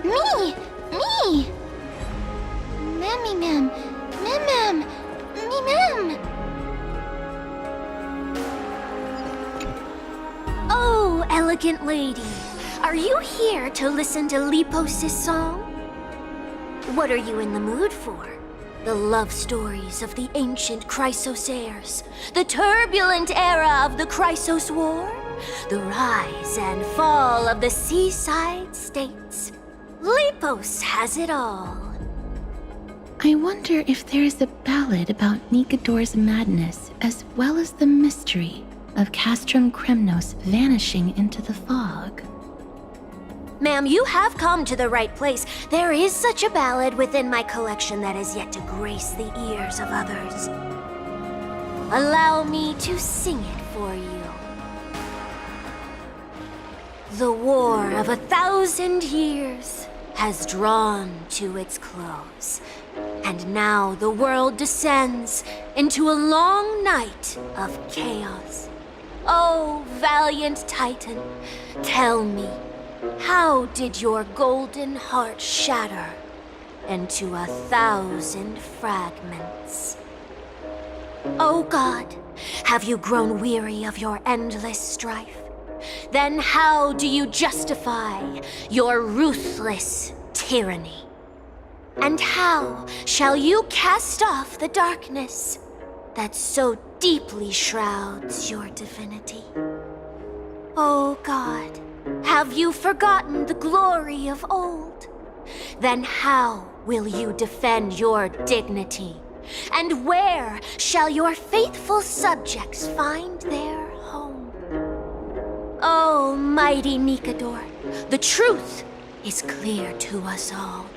Me! Mem. Oh, elegant lady, are you here to listen to Lepos' song? What are you in the mood for? The love stories of the ancient Chrysosaires, the turbulent era of the Chrysos War, the rise and fall of the seaside states. Lepos has it all. I wonder if there is a ballad about Nikodor's madness as well as the mystery of Castrum Kremnos vanishing into the fog. Ma'am, you have come to the right place. There is such a ballad within my collection that is yet to grace the ears of others. Allow me to sing it for you. The war of 1,000 years has drawn to its close, and now the world descends into a long night of chaos. Oh, valiant Titan, tell me, how did your golden heart shatter into 1,000 fragments? Oh God, have you grown weary of your endless strife? Then how do you justify your ruthless tyranny? And how shall you cast off the darkness that so deeply shrouds your divinity? Oh God, have you forgotten the glory of old? Then how will you defend your dignity? And where shall your faithful subjects find their home? Oh, mighty Nikodor, the truth is clear to us all.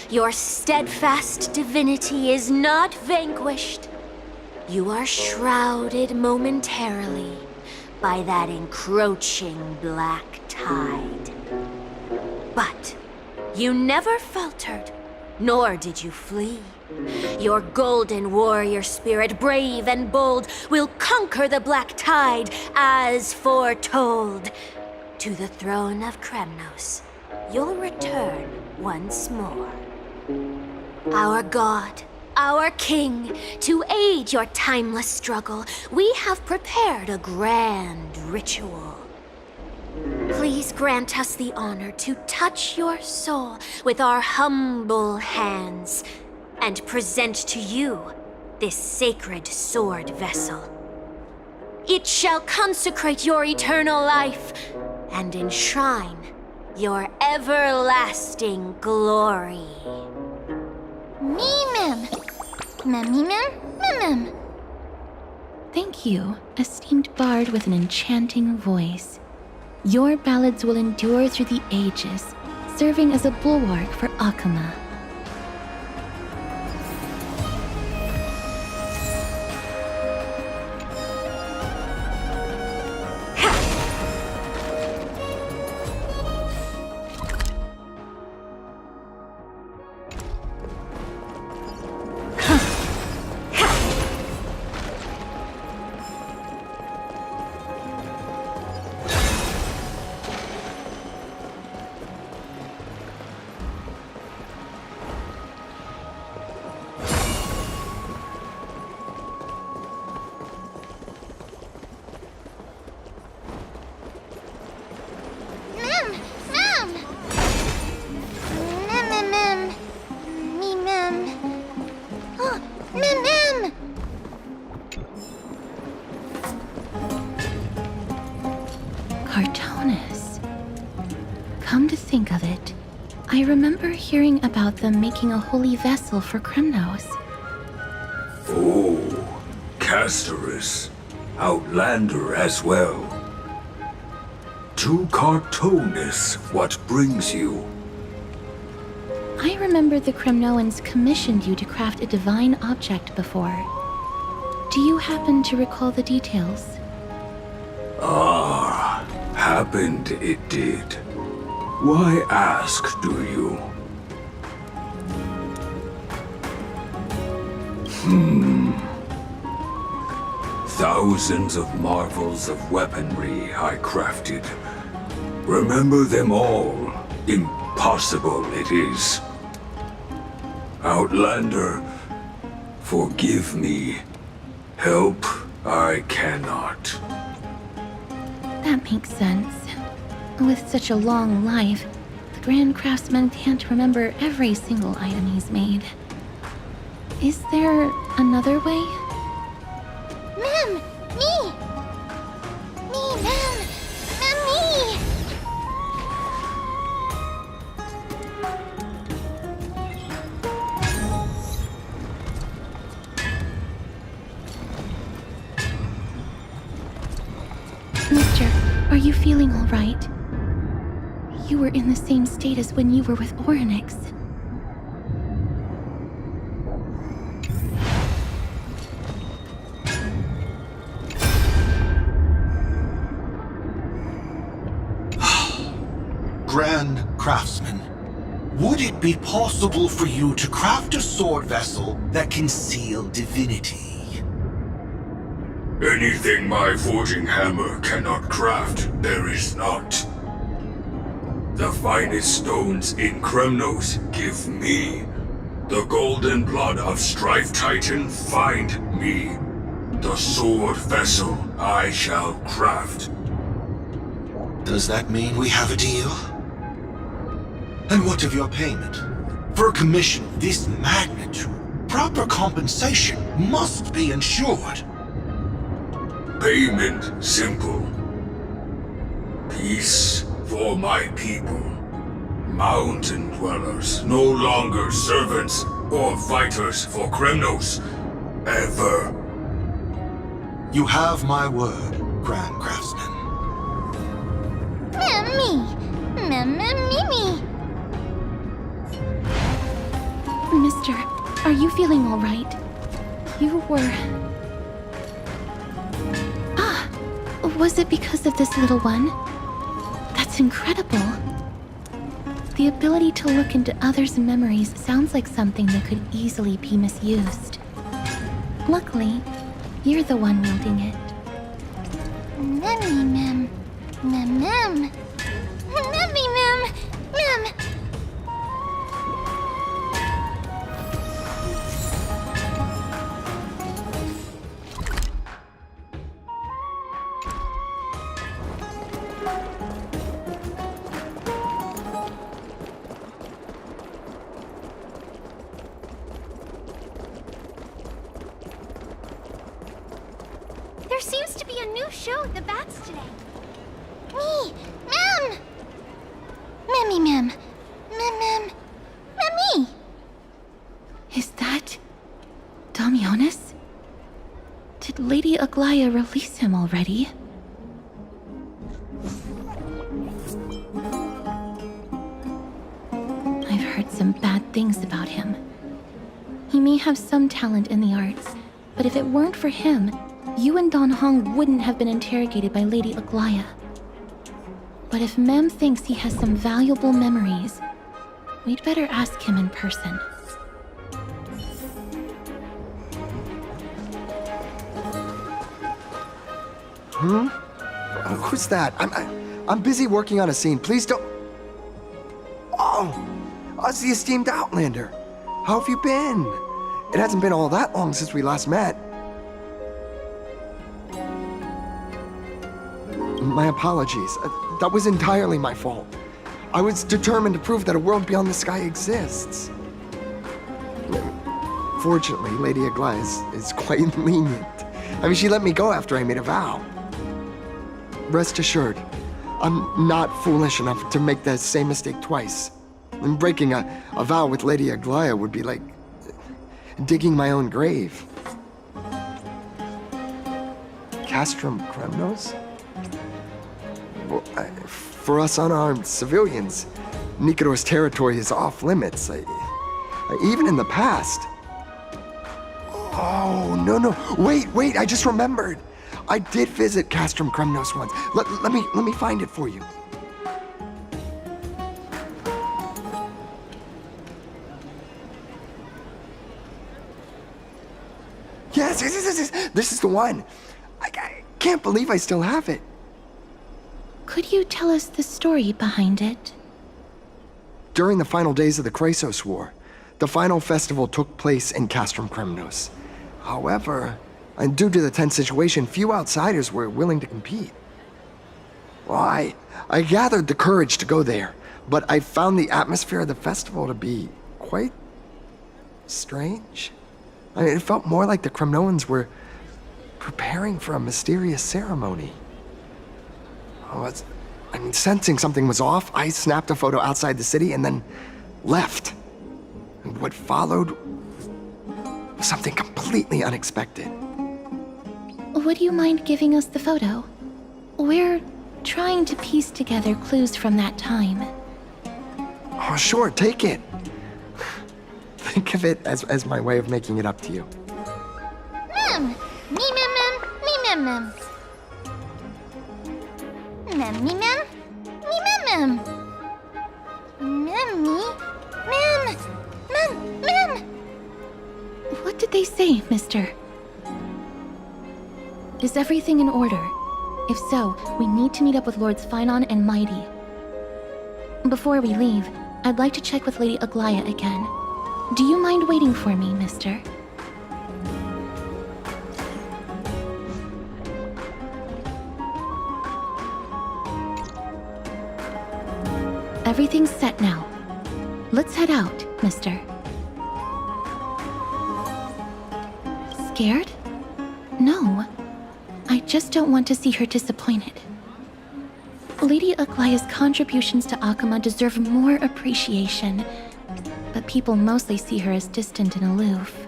Your steadfast divinity is not vanquished. You are shrouded momentarily by that encroaching black tide. But you never faltered, nor did you flee. Your golden warrior spirit, brave and bold, will conquer the black tide as foretold. To the throne of Kremnos, you'll return once more. Our God, our King, to aid your timeless struggle, we have prepared a grand ritual. Please grant us the honor to touch your soul with our humble hands and present to you this sacred sword vessel. It shall consecrate your eternal life and enshrine your everlasting glory. Mem. Thank you, esteemed bard with an enchanting voice. Your ballads will endure through the ages, serving as a bulwark for Akama. Cartonis. Come to think of it, I remember hearing about them making a holy vessel for Kremnos. Oh, Casterus. Outlander as well. To Cartonis, what brings you? I remember the Kremnoans commissioned you to craft a divine object before. Do you happen to recall the details? Ah, happened it did. Why ask, do you? thousands of marvels of weaponry I crafted. Remember them all. Impossible it is. Outlander, forgive me. Help I cannot. That makes sense. With such a long life, the Grand Craftsman can't remember every single item he's made. Is there another way? Mem! Me! Me, Mem! Mem, me! Mister, are you feeling all right? You were in the same state as when you were with Orynyx. Grand Craftsman, would it be possible for you to craft a sword vessel that can seal divinity? Anything my forging hammer cannot craft, there is not. The finest stones in Kremnos give me. The golden blood of Strife Titan find me. The sword vessel I shall craft. Does that mean we have a deal? And what of your payment? For a commission of this magnitude, proper compensation must be ensured. Payment simple. Peace for my people. Mountain dwellers, no longer servants or fighters for Kremnos. Ever. You have my word, Grand Craftsman. Mem, me! Mem, mem, me, me! Mister, are you feeling all right? You were... Ah! Was it because of this little one? That's incredible. The ability to look into others' memories sounds like something that could easily be misused. Luckily, you're the one wielding it. Memmy, mem. Mem, mem. Memmy, mem. Mem. There seems to be a new show at the Bats today. Me! Mem! Memmy, mem. Mem, mem. Memmy! Is that... Damionis? Did Lady Aglaya release him already? I've heard some bad things about him. He may have some talent in the arts, but if it weren't for him, you and Don Hong wouldn't have been interrogated by Lady Aglaya. But if Mem thinks he has some valuable memories, we'd better ask him in person. Who's that? I'm busy working on a scene. Please don't... Oh, it's the esteemed Outlander. How have you been? It hasn't been all that long since we last met. My apologies. That was entirely my fault. I was determined to prove that a world beyond the sky exists. Fortunately, Lady Aglaya is quite lenient. I mean, she let me go after I made a vow. Rest assured, I'm not foolish enough to make the same mistake twice. And breaking a vow with Lady Aglaya would be like digging my own grave. Castrum Kremnos? Well, for us unarmed civilians, Nikador's territory is off limits. Even in the past. Oh, no. Wait, I just remembered. I did visit Castrum Kremnos once. Let me find it for you. Yes, this is the one. can't believe I still have it. Could you tell us the story behind it? During the final days of the Chrysos War, the final festival took place in Castrum Kremnos. However, and due to the tense situation, few outsiders were willing to compete. Well, I gathered the courage to go there, but I found the atmosphere of the festival to be quite strange. I mean, it felt more like the Kremnoans were preparing for a mysterious ceremony. Sensing something was off, I snapped a photo outside the city and then left. And what followed was something completely unexpected. Would you mind giving us the photo? We're trying to piece together clues from that time. Oh, sure, take it. Think of it as my way of making it up to you. Mem! Me mem mem, me mem mem. Mem me mem, me mem mem. Mem me, mem, mem, mem. What did they say, mister? Is everything in order? If so, we need to meet up with Lords Finon and Mighty. Before we leave, I'd like to check with Lady Aglaya again. Do you mind waiting for me, mister? Everything's set now. Let's head out, mister. Scared? No. I just don't want to see her disappointed. Lady Aglaya's contributions to Akama deserve more appreciation, but people mostly see her as distant and aloof.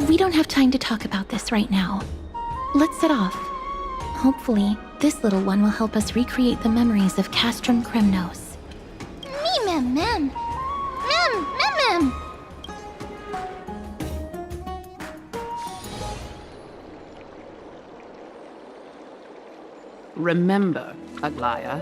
We don't have time to talk about this right now. Let's set off. Hopefully, this little one will help us recreate the memories of Castrum Kremnos. Me mem mem. Mem, mem mem. Remember, Aglaya,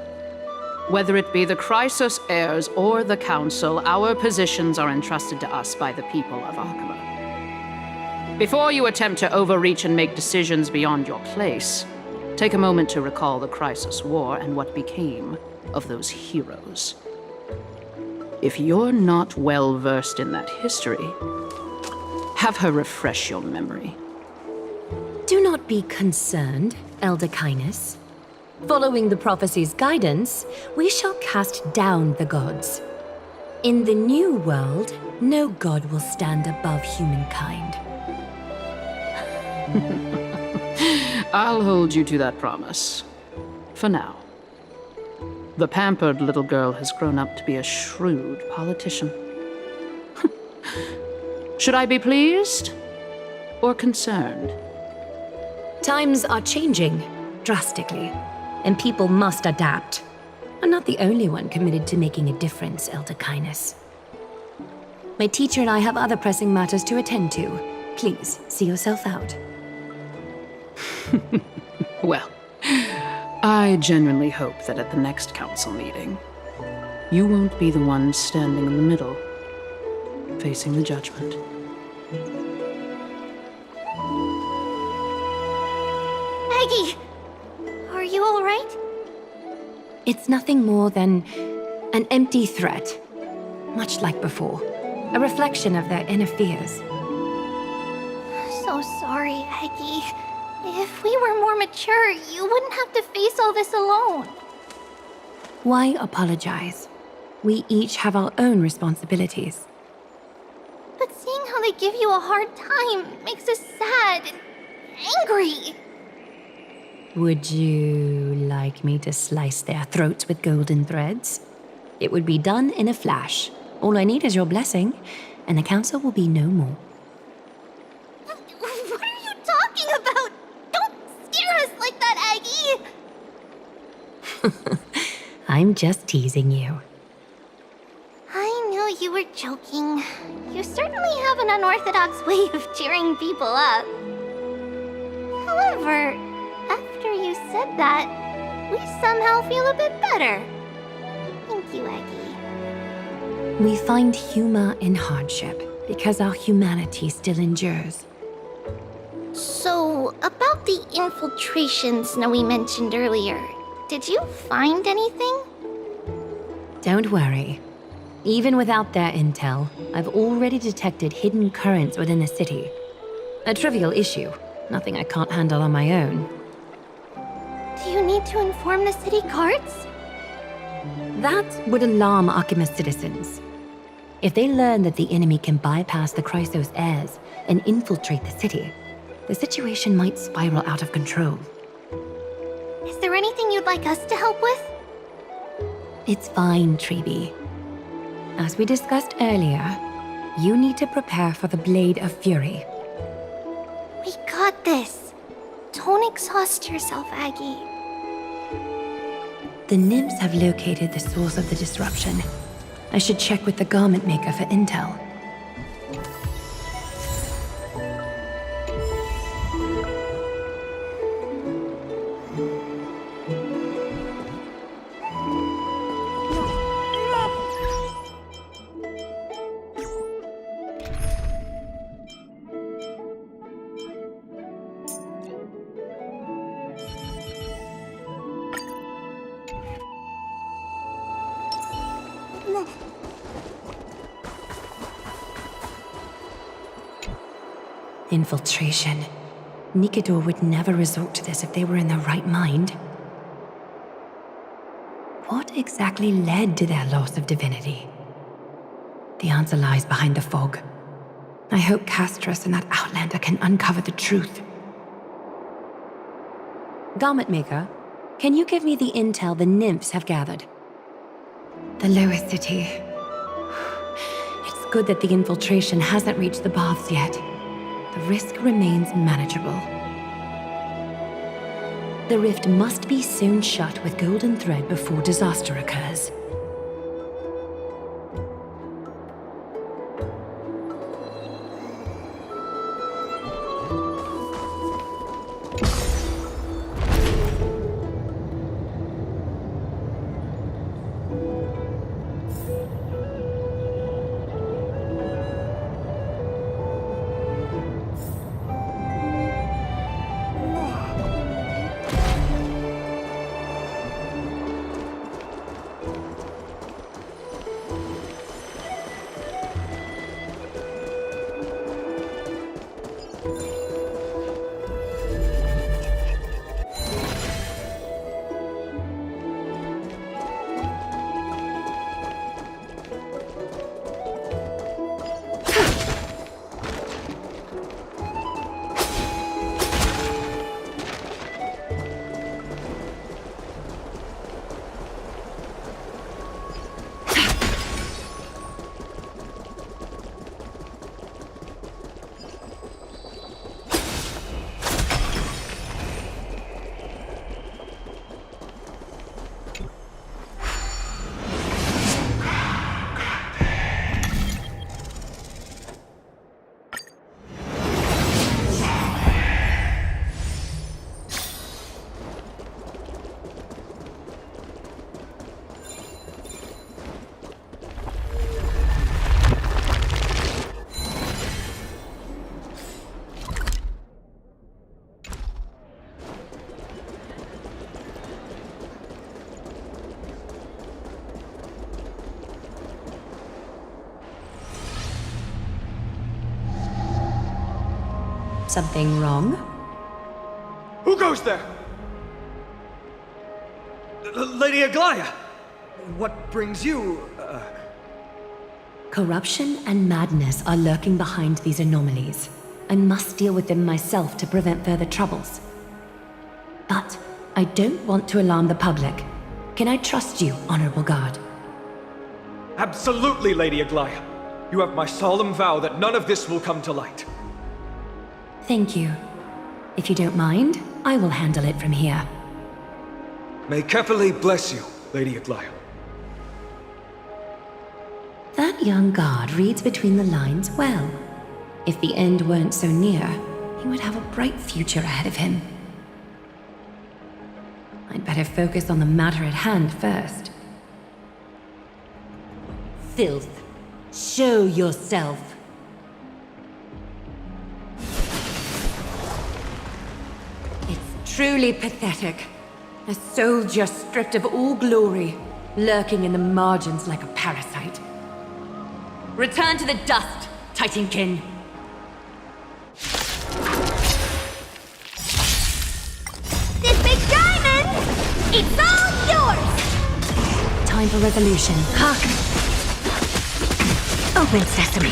whether it be the Chrysos heirs or the Council, our positions are entrusted to us by the people of Akama. Before you attempt to overreach and make decisions beyond your place, take a moment to recall the Chrysos War and what became of those heroes. If you're not well versed in that history, have her refresh your memory. Do not be concerned, Elder Kindness. Following the prophecy's guidance, we shall cast down the gods. In the new world, no god will stand above humankind. I'll hold you to that promise. For now. The pampered little girl has grown up to be a shrewd politician. Should I be pleased or concerned? Times are changing, drastically, and people must adapt. I'm not the only one committed to making a difference, Elder Kindness. My teacher and I have other pressing matters to attend to. Please, see yourself out. Well, I genuinely hope that at the next council meeting, you won't be the one standing in the middle, facing the judgment. Aggie, are you all right? It's nothing more than an empty threat, much like before. A reflection of their inner fears. So sorry, Aggie. If we were more mature, you wouldn't have to face all this alone. Why apologize? We each have our own responsibilities. But seeing how they give you a hard time makes us sad and angry. Would you like me to slice their throats with golden threads? It would be done in a flash. All I need is your blessing, and the council will be no more. What are you talking about? Don't scare us like that, Aggie! I'm just teasing you. I knew you were joking. You certainly have an unorthodox way of cheering people up. However, after you said that, we somehow feel a bit better. Thank you, Aggie. We find humor in hardship because our humanity still endures. So, about the infiltration Snowy mentioned earlier, did you find anything? Don't worry. Even without their intel, I've already detected hidden currents within the city. A trivial issue, nothing I can't handle on my own. Do you need to inform the city guards? That would alarm Archime's citizens. If they learn that the enemy can bypass the Chrysos heirs and infiltrate the city, the situation might spiral out of control. Is there anything you'd like us to help with? It's fine, Treeby. As we discussed earlier, you need to prepare for the Blade of Fury. We got this. Don't exhaust yourself, Aggie. The nymphs have located the source of the disruption. I should check with the garment maker for intel. Infiltration. Nikidor would never resort to this if they were in their right mind. What exactly led to their loss of divinity? The answer lies behind the fog. I hope Castras and that Outlander can uncover the truth. Garment Maker, can you give me the intel the nymphs have gathered? The lower city. It's good that the infiltration hasn't reached the baths yet. The risk remains manageable. The rift must be sewn shut with golden thread before disaster occurs. Something wrong? Who goes there? Lady Aglaia! What brings you, Corruption and madness are lurking behind these anomalies. I must deal with them myself to prevent further troubles. But I don't want to alarm the public. Can I trust you, Honorable Guard? Absolutely, Lady Aglaia. You have my solemn vow that none of this will come to light. Thank you. If you don't mind, I will handle it from here. May Kepele bless you, Lady Aglaia. That young guard reads between the lines well. If the end weren't so near, he would have a bright future ahead of him. I'd better focus on the matter at hand first. Filth, show yourself. Truly pathetic. A soldier stripped of all glory, lurking in the margins like a parasite. Return to the dust, Titankin. This big diamond! It's all yours! Time for resolution. Hark! Open sesame.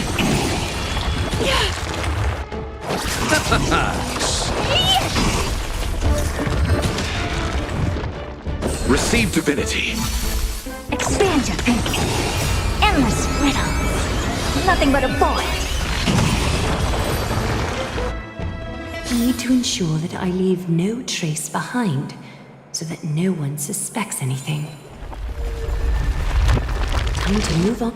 Receive divinity. Expand your thinking. Endless riddles. Nothing but a void. Need to ensure that I leave no trace behind, so that no one suspects anything. Time to move on.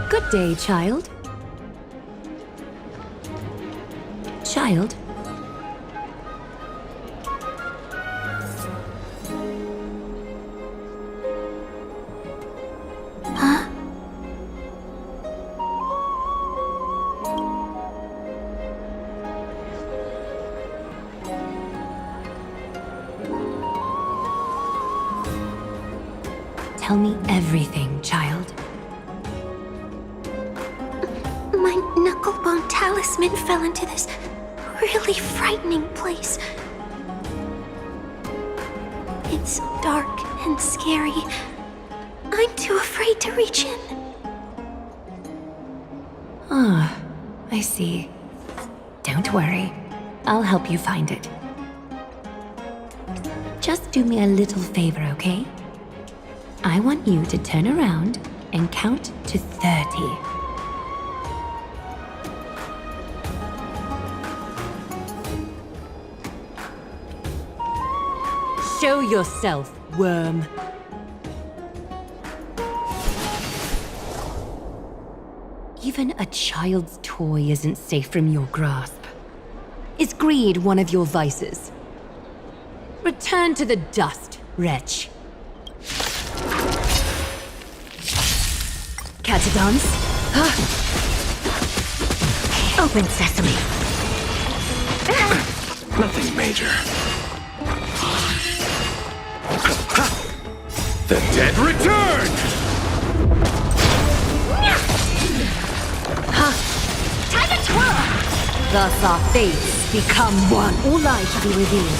Good day, child. Child? Huh? Tell me everything, child. My knucklebone talisman fell into this really frightening place. It's so dark and scary. I'm too afraid to reach in. Ah, I see. Don't worry. I'll help you find it. Just do me a little favor, okay? I want you to turn around and count to 30. Show yourself, worm. Even a child's toy isn't safe from your grasp. Is greed one of your vices? Return to the dust, wretch. Catadons? Open sesame. Nothing major. The dead return! Time to twirl! Thus our fates become one. All lies shall be revealed.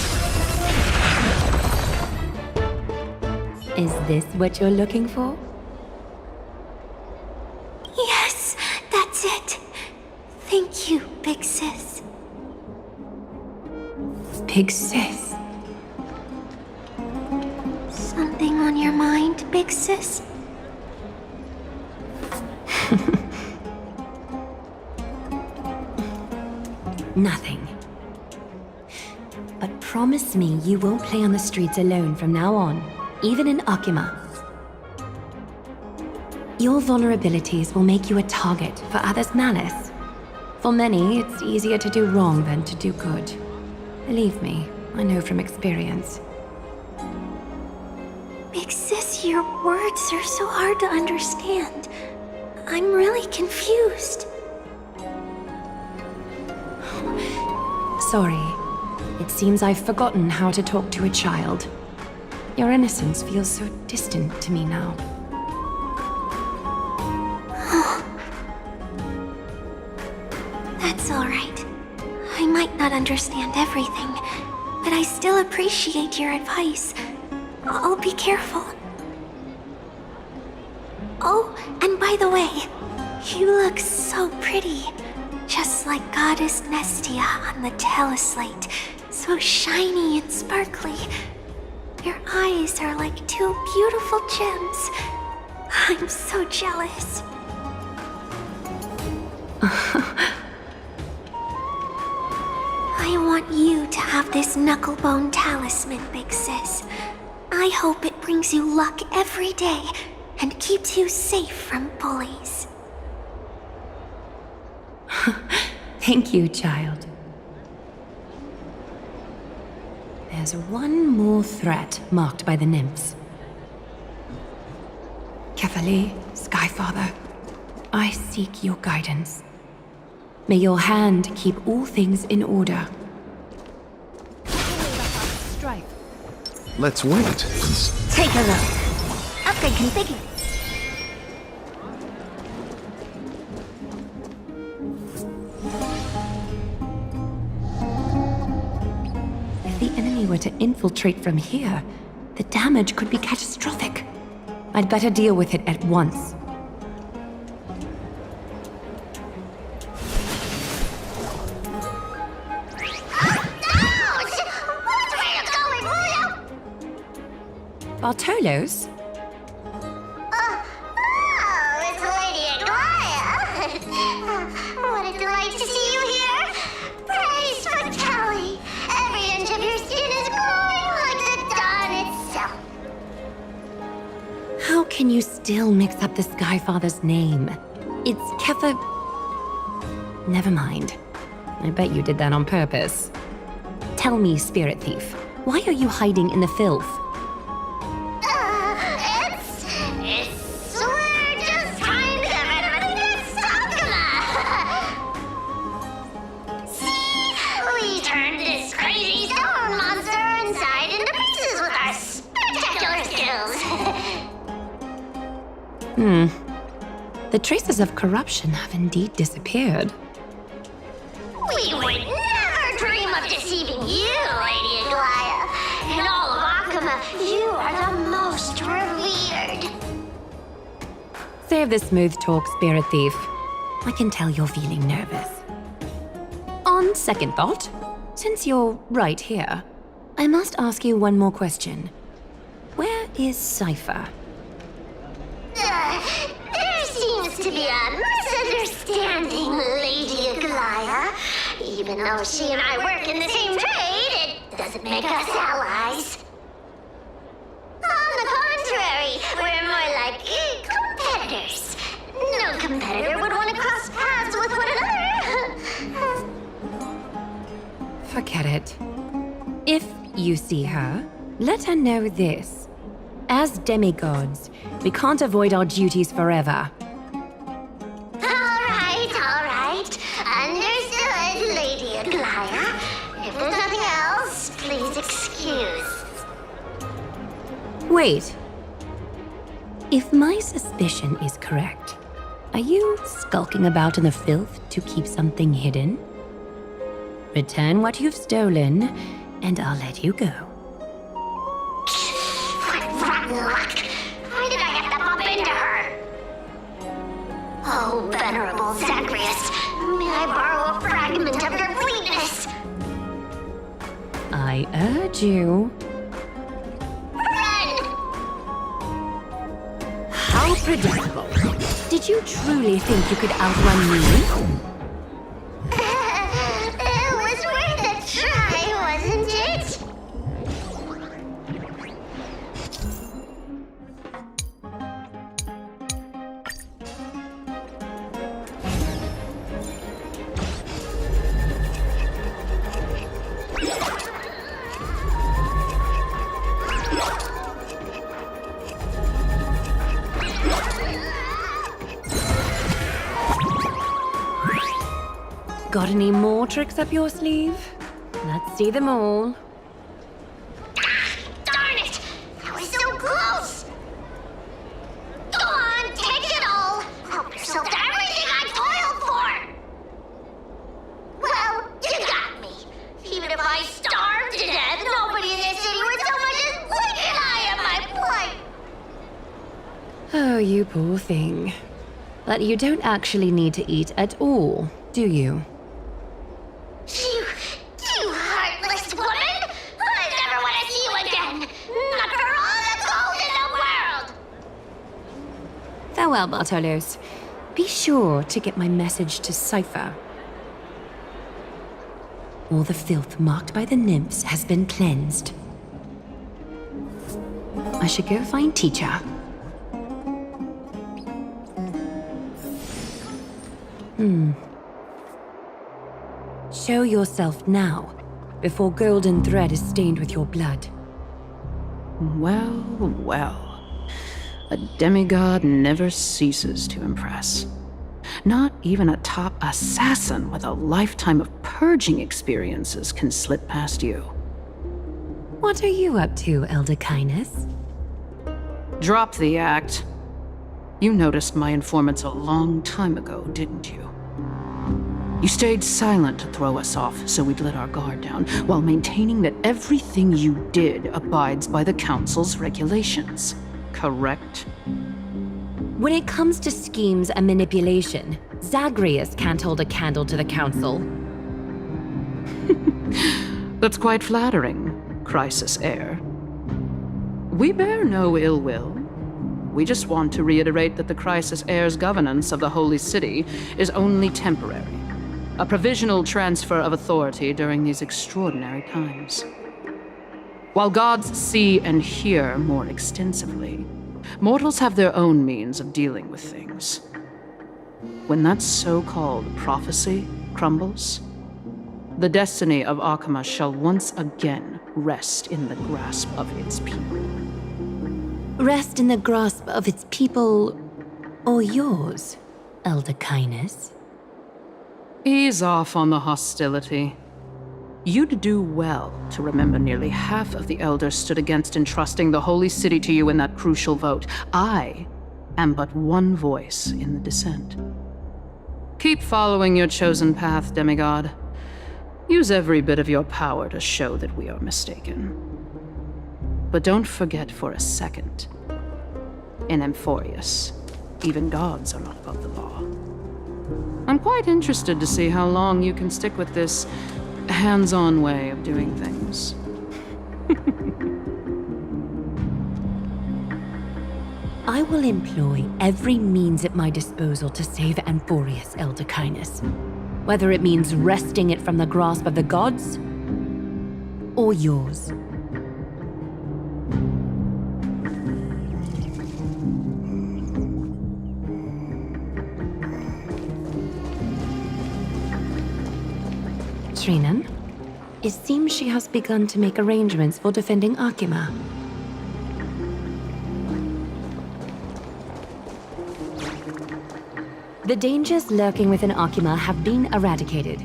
Is this what you're looking for? Yes, that's it. Thank you, Big Sis. Big sis. Something on your mind, Big Sis? Nothing. But promise me you won't play on the streets alone from now on, even in Akima. Your vulnerabilities will make you a target for others' malice. For many, it's easier to do wrong than to do good. Believe me, I know from experience. Big Sis, your words are so hard to understand. I'm really confused. Sorry. It seems I've forgotten how to talk to a child. Your innocence feels so distant to me now. That's all right. I might not understand everything, but I still appreciate your advice. I'll be careful. Oh, and by the way, you look so pretty. Just like Goddess Nestia on the teleslate. So shiny and sparkly. Your eyes are like two beautiful gems. I'm so jealous. I want you to have this knucklebone talisman, Big Sis. I hope it brings you luck every day and keeps you safe from bullies. Thank you, child. There's one more threat marked by the nymphs. Kefali, Skyfather, I seek your guidance. May your hand keep all things in order. Strife. Let's wait. Take a look. Upgrade configured. If the enemy were to infiltrate from here, the damage could be catastrophic. I'd better deal with it at once. Bartolos? Oh, it's Lady Aglaya. What a delight to see you here. Praise for Kelly. Every inch of your skin is glowing like the dawn itself. How can you still mix up the Skyfather's name? It's Kefa... Never mind. I bet you did that on purpose. Tell me, Spirit Thief, why are you hiding in the filth? We're just trying to get rid of this Sakuma. See, we turned this crazy stone monster inside into pieces with our spectacular skills. The traces of corruption have indeed disappeared. We would never dream of deceiving you, Lady Aglaya. In all of Akuma, you are the most revered. Save the smooth talk, Spirit Thief. I can tell you're feeling nervous. On second thought, since you're right here, I must ask you one more question. Where is Cypher? There seems to be a misunderstanding, Lady Aglaya. Even though she and I work in the same trade, it doesn't make us allies. On the contrary, we're more like competitors. No competitor would want to cross paths with one another. Forget it. If you see her, let her know this. As demigods, we can't avoid our duties forever. All right. Understood, Lady Aglaya. If there's nothing else, please excuse. Wait. If my suspicion is correct, are you skulking about in the filth to keep something hidden? Return what you've stolen, and I'll let you go. What rotten luck! Why did I have to bump into her? Oh, venerable Zagreus, may I borrow a fragment of your fleetness? I urge you. Run! How predictable. Did you truly think you could outrun me? It was worth a try, wasn't it? Got any more tricks up your sleeve? Let's see them all. Darn it! That was so close! Go on, take it all! Help yourself to everything I toiled for! Well, you got me. Even if I starved to death, nobody in this city would so much as blink an eye at my plight! Oh, you poor thing. But you don't actually need to eat at all, do you? You heartless woman! I never want to see you again! Not for all the gold in the world! Farewell, Bartolos. Be sure to get my message to Cypher. All the filth marked by the nymphs has been cleansed. I should go find Teacher. Show yourself now, before golden thread is stained with your blood. Well, well. A demigod never ceases to impress. Not even a top assassin with a lifetime of purging experiences can slip past you. What are you up to, Elder Kindness? Drop the act. You noticed my informants a long time ago, didn't you? You stayed silent to throw us off so we'd let our guard down, while maintaining that everything you did abides by the Council's regulations. Correct? When it comes to schemes and manipulation, Zagreus can't hold a candle to the Council. That's quite flattering, Crisis Heir. We bear no ill will. We just want to reiterate that the Crisis Heir's governance of the Holy City is only temporary. A provisional transfer of authority during these extraordinary times. While gods see and hear more extensively, mortals have their own means of dealing with things. When that so-called prophecy crumbles, the destiny of Akama shall once again rest in the grasp of its people. Rest in the grasp of its people, or yours, Elder Kindness? Ease off on the hostility. You'd do well to remember nearly half of the elders stood against entrusting the Holy City to you in that crucial vote. I am but one voice in the dissent. Keep following your chosen path, demigod. Use every bit of your power to show that we are mistaken. But don't forget for a second, in Amphorius, even gods are not above the law. I'm quite interested to see how long you can stick with this hands-on way of doing things. I will employ every means at my disposal to save Amphorius, Elder Kindness. Whether it means wresting it from the grasp of the gods, or yours. Trinan, it seems she has begun to make arrangements for defending Akima. The dangers lurking within Akima have been eradicated.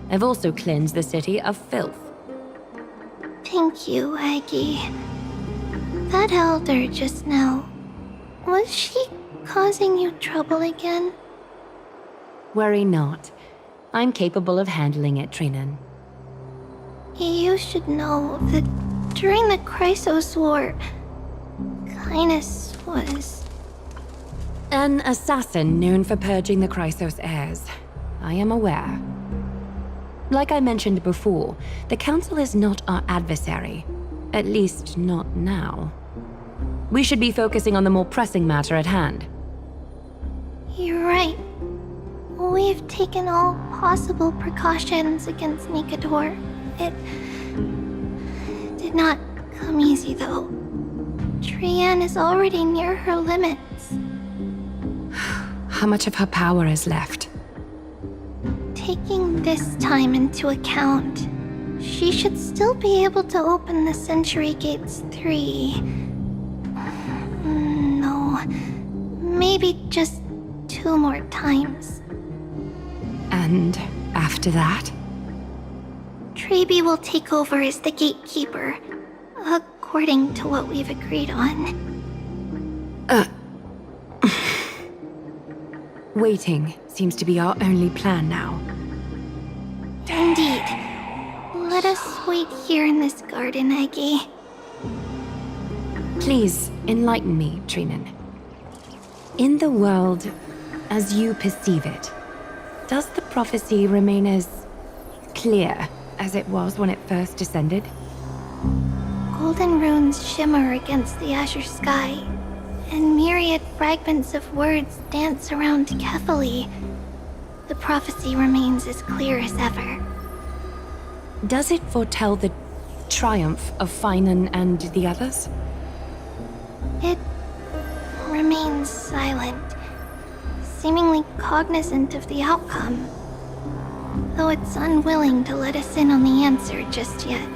I've also cleansed the city of filth. Thank you, Aggie. That elder just now, was she causing you trouble again? Worry not. I'm capable of handling it, Trinan. You should know that during the Chrysos War, Kindness was... An assassin known for purging the Chrysos heirs. I am aware. Like I mentioned before, the Council is not our adversary. At least, not now. We should be focusing on the more pressing matter at hand. You're right. We've taken all possible precautions against Nikador. It did not come easy, though. Trian is already near her limits. How much of her power is left? Taking this time into account, she should still be able to open the Century Gates 3. No, maybe just 2 more times. And after that? Trebi will take over as the gatekeeper, according to what we've agreed on. Waiting seems to be our only plan now. Indeed. Let us wait here in this garden, Aggie. Please enlighten me, Trinan. In the world as you perceive it, does the prophecy remain as clear as it was when it first descended? Golden runes shimmer against the azure sky, and myriad fragments of words dance around carefully. The prophecy remains as clear as ever. Does it foretell the triumph of Finan and the others? It remains silent, seemingly cognizant of the outcome. though it's unwilling to let us in on the answer just yet.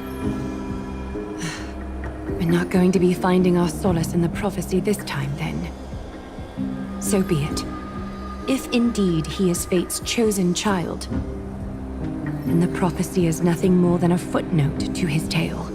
We're not going to be finding our solace in the prophecy this time, then. So be it. If indeed he is Fate's chosen child, then the prophecy is nothing more than a footnote to his tale.